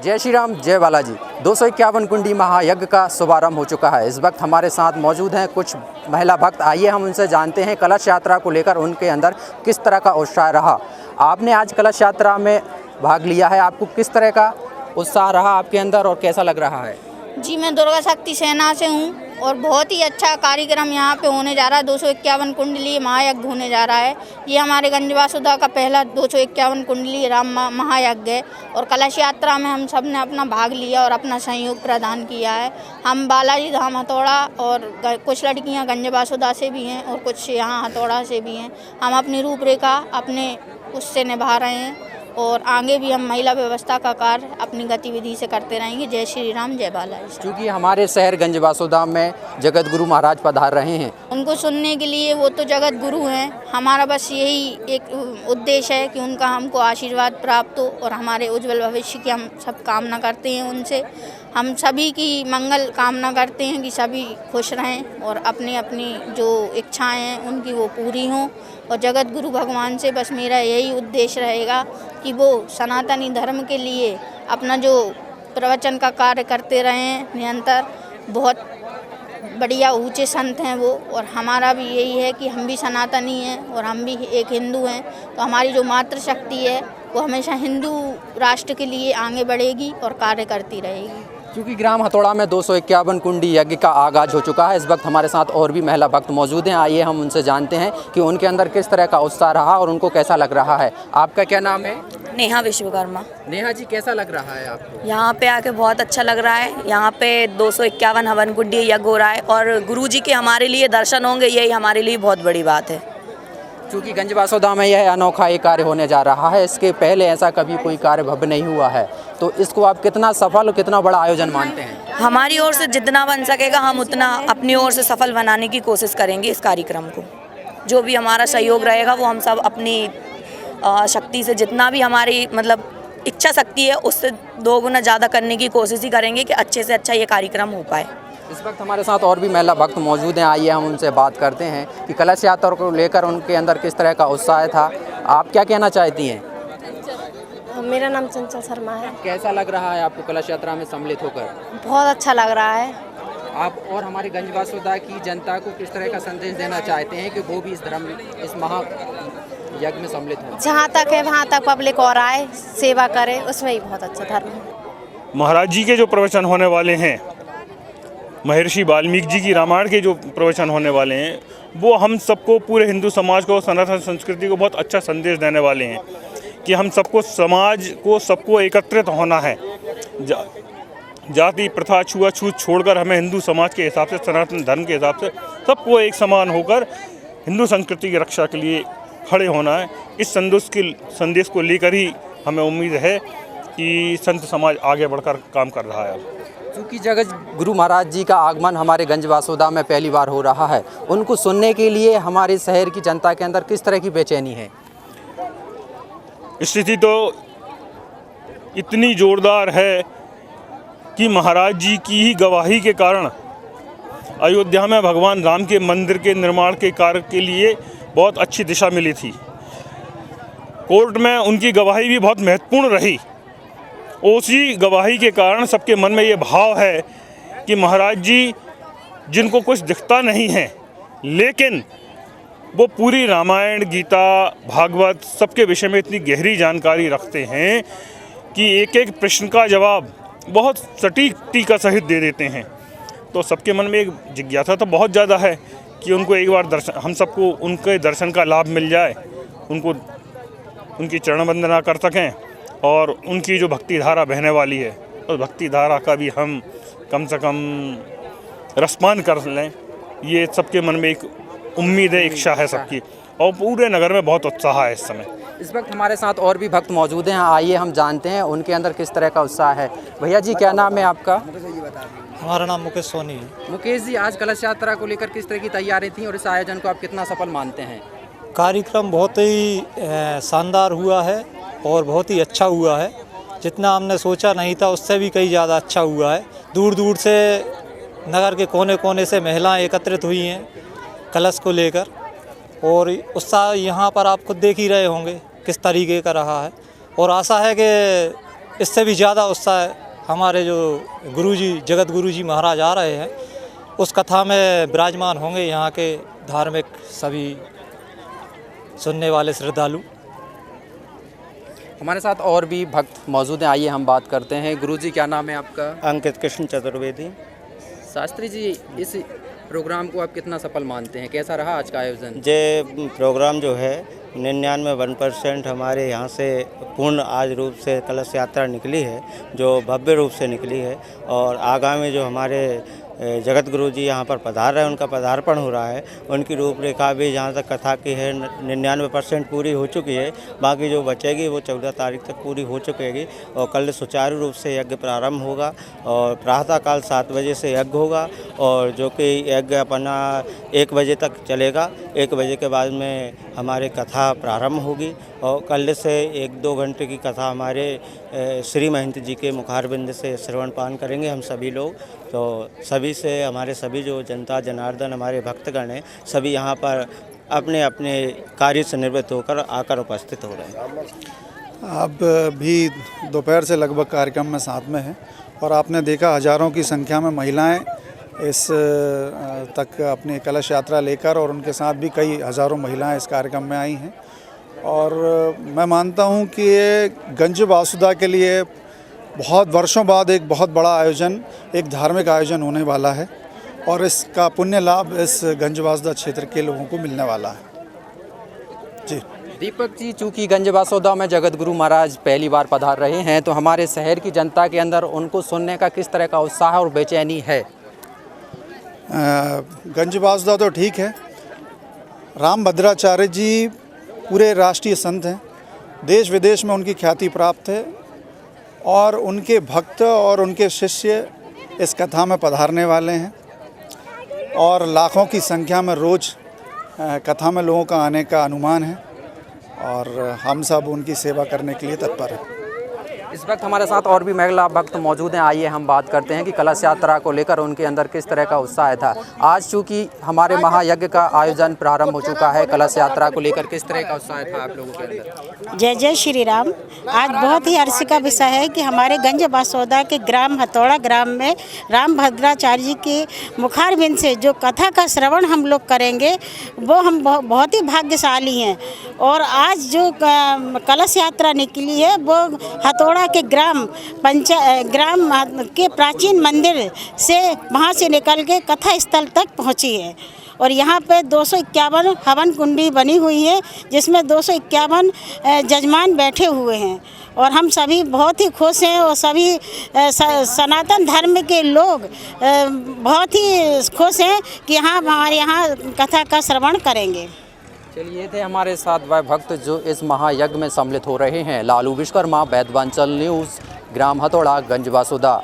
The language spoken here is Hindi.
जय श्री राम, जय बालाजी। 251 कुंडी महायज्ञ का शुभारंभ हो चुका है। इस वक्त हमारे साथ मौजूद हैं कुछ महिला भक्त। आइए हम उनसे जानते हैं कलश यात्रा को लेकर उनके अंदर किस तरह का उत्साह रहा। आपने आज कलश यात्रा में भाग लिया है, आपको किस तरह का उत्साह रहा आपके अंदर और कैसा लग रहा है? जी, मैं दुर्गा शक्ति सेना से हूँ और बहुत ही अच्छा कार्यक्रम यहाँ पे होने जा रहा है। 251 कुंडली महायज्ञ होने जा रहा है। ये हमारे गंज वासुदा का पहला 251 कुंडली राम महायज्ञ है और कलश यात्रा में हम सब ने अपना भाग लिया और अपना सहयोग प्रदान किया है। हम बालाजी धाम हथौड़ा और कुछ लड़कियाँ गंज वासुदा से भी हैं और कुछ यहाँ हथौड़ा से भी हैं। हम अपनी रूपरेखा अपने उससे निभा रहे हैं और आगे भी हम महिला व्यवस्था का कार्य अपनी गतिविधि से करते रहेंगे। जय श्री राम, जय बालाजी। क्योंकि हमारे शहर गंज वासुदा में जगत गुरु महाराज पधार रहे हैं, उनको सुनने के लिए, वो तो जगत गुरु हैं। हमारा बस यही एक उद्देश्य है कि उनका हमको आशीर्वाद प्राप्त हो और हमारे उज्जवल भविष्य की हम सब कामना करते हैं उनसे। हम सभी की मंगल कामना करते हैं कि सभी खुश रहें और अपनी अपनी जो इच्छाएं हैं उनकी वो पूरी हों। और जगत गुरु भगवान से बस मेरा यही उद्देश्य रहेगा कि वो सनातनी धर्म के लिए अपना जो प्रवचन का कार्य करते रहें निरंतर। बहुत बढ़िया ऊंचे संत हैं वो, और हमारा भी यही है कि हम भी सनातनी हैं और हम भी एक हिंदू हैं, तो हमारी जो मातृशक्ति है वो हमेशा हिंदू राष्ट्र के लिए आगे बढ़ेगी और कार्य करती रहेगी। क्योंकि ग्राम हथौड़ा में 251 कुंडी यज्ञ का आगाज हो चुका है। इस वक्त हमारे साथ और भी महिला भक्त मौजूद हैं। आइए हम उनसे जानते हैं कि उनके अंदर किस तरह का उत्साह रहा और उनको कैसा लग रहा है। आपका क्या नाम है? नेहा विश्वकर्मा। नेहा जी, कैसा लग रहा है आपको? यहाँ पे आके बहुत अच्छा लग रहा है। यहाँ पे 251 हवन कुंडी यज्ञ हो रहा है और गुरुजी के हमारे लिए दर्शन होंगे, यही हमारे लिए बहुत बड़ी बात है। क्योंकि गंज वासुदा में यह अनोखा एक कार्य होने जा रहा है। इसके पहले ऐसा कभी कोई कार्य भव्य नहीं हुआ है, तो इसको आप कितना सफल और कितना बड़ा आयोजन मानते हैं? हमारी ओर से जितना बन सकेगा हम उतना अपनी ओर से सफल बनाने की कोशिश करेंगे इस कार्यक्रम को। जो भी हमारा सहयोग रहेगा वो हम सब अपनी शक्ति से, जितना भी हमारी मतलब इच्छा शक्ति है उससे 2 गुना ज़्यादा करने की कोशिश ही करेंगे कि अच्छे से अच्छा ये कार्यक्रम हो पाए। इस वक्त हमारे साथ और भी महिला भक्त मौजूद हैं। आइए हम उनसे बात करते हैं कि कलश यात्रा को लेकर उनके अंदर किस तरह का उत्साह था। आप क्या कहना चाहती हैं? मेरा नाम चंचल शर्मा है। कैसा लग रहा है आपको कलश यात्रा में सम्मिलित होकर? बहुत अच्छा लग रहा है। आप और हमारे गंज वासुदा की जनता को किस तरह का संदेश देना चाहते हैं कि वो भी इस महा यज्ञ में सम्मिलित हो? जहाँ तक है वहाँ तक पब्लिक और आए, सेवा करे, उसमें ही बहुत अच्छा धर्म है। महाराज जी के जो प्रवचन होने वाले हैं, महर्षि वाल्मीकि जी की रामायण के जो प्रवचन होने वाले हैं, वो हम सबको, पूरे हिंदू समाज को, सनातन संस्कृति को बहुत अच्छा संदेश देने वाले हैं कि हम सबको, समाज को, सबको एकत्रित होना है। जाति प्रथा छुआछूत छोड़कर हमें हिंदू समाज के हिसाब से, सनातन धर्म के हिसाब से सबको एक समान होकर हिंदू संस्कृति की रक्षा के लिए खड़े होना है। इस संदेश को लेकर ही हमें उम्मीद है कि संत समाज आगे बढ़कर काम कर रहा है। क्योंकि जगत गुरु महाराज जी का आगमन हमारे गंज वासुदा में पहली बार हो रहा है, उनको सुनने के लिए हमारे शहर की जनता के अंदर किस तरह की बेचैनी है? स्थिति तो इतनी जोरदार है कि महाराज जी की ही गवाही के कारण अयोध्या में भगवान राम के मंदिर के निर्माण के कार्य के लिए बहुत अच्छी दिशा मिली थी। कोर्ट में उनकी गवाही भी बहुत महत्वपूर्ण रही। उसी गवाही के कारण सबके मन में ये भाव है कि महाराज जी, जिनको कुछ दिखता नहीं है लेकिन वो पूरी रामायण, गीता, भागवत सबके विषय में इतनी गहरी जानकारी रखते हैं कि एक एक प्रश्न का जवाब बहुत सटीकता का सहित दे देते हैं। तो सबके मन में एक जिज्ञासा तो बहुत ज़्यादा है कि उनको एक बार दर्शन, हम सबको उनके दर्शन का लाभ मिल जाए, उनको उनकी चरण वंदना कर सकें और उनकी जो भक्ति धारा बहने वाली है उस भक्ति धारा का भी हम कम से कम रसपान कर लें। ये सबके मन में एक उम्मीद है, इच्छा है सबकी, और पूरे नगर में बहुत उत्साह है इस समय। इस वक्त हमारे साथ और भी भक्त मौजूद हैं। आइए हम जानते हैं उनके अंदर किस तरह का उत्साह है। भैया जी, क्या नाम है आपका? हमारा नाम मुकेश सोनी है। मुकेश जी, आज कलश यात्रा को लेकर किस तरह की तैयारी थी और इस आयोजन को आप कितना सफल मानते हैं? कार्यक्रम बहुत ही शानदार हुआ है और बहुत ही अच्छा हुआ है। जितना हमने सोचा नहीं था उससे भी कई ज़्यादा अच्छा हुआ है। दूर दूर से, नगर के कोने कोने से महिलाएं एकत्रित हुई हैं कलश को लेकर, और उत्साह यहाँ पर आप खुद देख ही रहे होंगे किस तरीके का रहा है। और आशा है कि इससे भी ज़्यादा उत्साह हमारे जो गुरुजी जगत गुरुजी महाराज आ रहे हैं उस कथा में विराजमान होंगे यहाँ के धार्मिक सभी सुनने वाले श्रद्धालु। हमारे साथ और भी भक्त मौजूद हैं, आइए हम बात करते हैं। गुरुजी क्या नाम है आपका? अंकित कृष्ण चतुर्वेदी। शास्त्री जी, इस प्रोग्राम को आप कितना सफल मानते हैं? कैसा रहा आज का आयोजन? ये प्रोग्राम जो है 99% हमारे यहाँ से पूर्ण आज रूप से कलश यात्रा निकली है, जो भव्य रूप से निकली है। और आगामी जो हमारे जगत गुरु जी यहाँ पर पधार रहे हैं, उनका पदार्पण हो रहा है। उनकी रूपरेखा भी जहाँ तक कथा की है 99% पूरी हो चुकी है। बाकी जो बचेगी वो 14 तारीख तक पूरी हो चुकेगी। और कल सुचारू रूप से यज्ञ प्रारंभ होगा और प्रातःकाल 7 बजे से यज्ञ होगा और जो कि यज्ञ अपना 1 बजे तक चलेगा। 1 बजे के बाद में हमारे कथा प्रारंभ होगी और कल से 1-2 घंटे की कथा हमारे श्री महंत जी के मुखारबिंद से श्रवण पान करेंगे हम सभी लोग। तो सभी से हमारे सभी जो जनता जनार्दन हमारे भक्तगण हैं सभी यहाँ पर अपने अपने कार्य से निवृत्त होकर आकर उपस्थित हो रहे हैं। अब भी दोपहर से लगभग कार्यक्रम में साथ में हैं और आपने देखा हज़ारों की संख्या में महिलाएं इस तक अपनी कलश यात्रा लेकर और उनके साथ भी कई हज़ारों महिलाएं इस कार्यक्रम में आई हैं। और मैं मानता हूं कि ये गंज वासुदा के लिए बहुत वर्षों बाद एक बहुत बड़ा आयोजन, एक धार्मिक आयोजन होने वाला है और इसका पुण्य लाभ इस गंज वासुदा क्षेत्र के लोगों को मिलने वाला है। जी दीपक जी, चूँकि गंज वासुदा में जगत गुरु महाराज पहली बार पधार रहे हैं, तो हमारे शहर की जनता के अंदर उनको सुनने का किस तरह का उत्साह और बेचैनी है? गंज वासुदा तो ठीक है, रामभद्राचार्य जी पूरे राष्ट्रीय संत हैं, देश विदेश में उनकी ख्याति प्राप्त है और उनके भक्त और उनके शिष्य इस कथा में पधारने वाले हैं और लाखों की संख्या में रोज़ कथा में लोगों का आने का अनुमान है और हम सब उनकी सेवा करने के लिए तत्पर हैं। इस वक्त हमारे साथ और भी महिला भक्त मौजूद हैं, आइए हम बात करते हैं कि कलश यात्रा को लेकर उनके अंदर किस तरह का उत्साह था। आज चूँकि हमारे महायज्ञ का आयोजन प्रारंभ हो चुका है, कलश यात्रा को लेकर किस तरह का उत्साह था आप लोगों के अंदर? जय जय श्री राम। आज बहुत ही हर्ष का विषय है कि हमारे गंज वासुदा के ग्राम हथौड़ा ग्राम में रामभद्राचार्य जी के मुखारबिंद से जो कथा का श्रवण हम लोग करेंगे वो हम बहुत ही भाग्यशाली हैं। और आज जो कलश यात्रा निकली है वो हथौड़ा के ग्राम के प्राचीन मंदिर से वहाँ से निकल के कथा स्थल तक पहुँची है और यहाँ पे 251 हवन कुंडी बनी हुई है जिसमें 251 जजमान बैठे हुए हैं और हम सभी बहुत ही खुश हैं और सभी सनातन धर्म के लोग बहुत ही खुश हैं कि यहाँ हमारे यहाँ कथा का श्रवण करेंगे। चलिए, ये थे हमारे साथ वह भक्त जो इस महायज्ञ में सम्मिलित हो रहे हैं। लालू विश्वकर्मा, वैद्यवांचल न्यूज़, ग्राम हथौड़ा, गंज वासुदा।